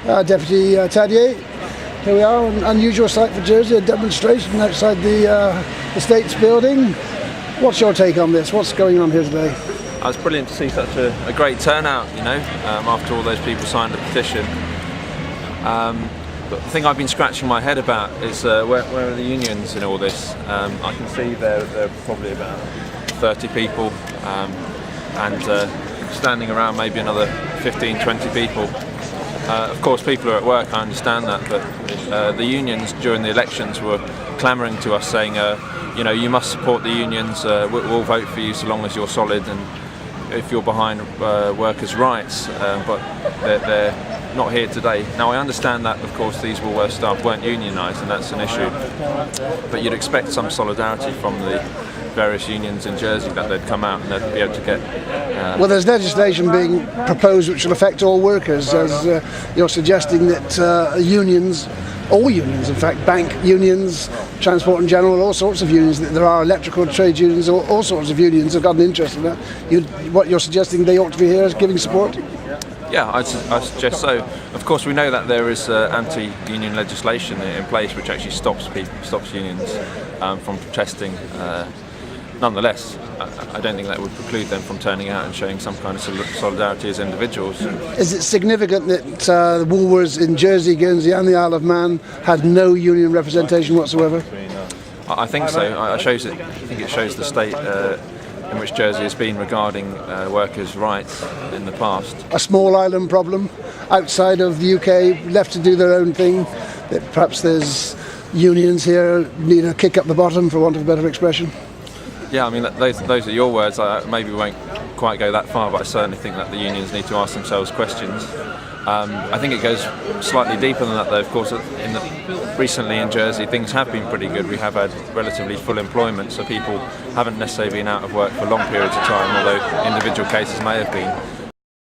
Deputy Tadier. Here we are, an unusual sight for Jersey, a demonstration outside the States building. What's your take on this? What's going on here today? It's brilliant to see such a great turnout, after all those people signed the petition. But the thing I've been scratching my head about is where are the unions in all this? I can see there are probably about 30 people and standing around maybe another 15, 20 people. Of course, people are at work, I understand that, but the unions during the elections were clamouring to us saying, you must support the unions, we'll vote for you so long as you're solid and if you're behind workers' rights, but they're not here today. Now I understand that, of course, these Woolworths staff weren't unionised and that's an issue, but you'd expect some solidarity from the various unions in Jersey that they'd come out and they'd be able to get... Well, there's legislation being proposed which will affect all workers, as you're suggesting that unions, all unions in fact, bank unions, transport in general, all sorts of unions, there are electrical trade unions, all sorts of unions have got an interest in that. What you're suggesting they ought to be here is giving support? Yeah, I suggest so. Of course, we know that there is anti-union legislation in place which actually stops unions from protesting. Nonetheless, I don't think that would preclude them from turning out and showing some kind of solidarity as individuals. Is it significant that the Woolworths in Jersey, Guernsey and the Isle of Man had no union representation whatsoever? I think so. I think it shows the state in which Jersey has been regarding workers' rights in the past. A small island problem outside of the UK, left to do their own thing, that perhaps there's unions here need a kick up the bottom, for want of a better expression? Yeah, I mean, those are your words. I maybe won't quite go that far, but I certainly think that the unions need to ask themselves questions. I think it goes slightly deeper than that, though. Of course, recently in Jersey, things have been pretty good. We have had relatively full employment, so people haven't necessarily been out of work for long periods of time, although individual cases may have been.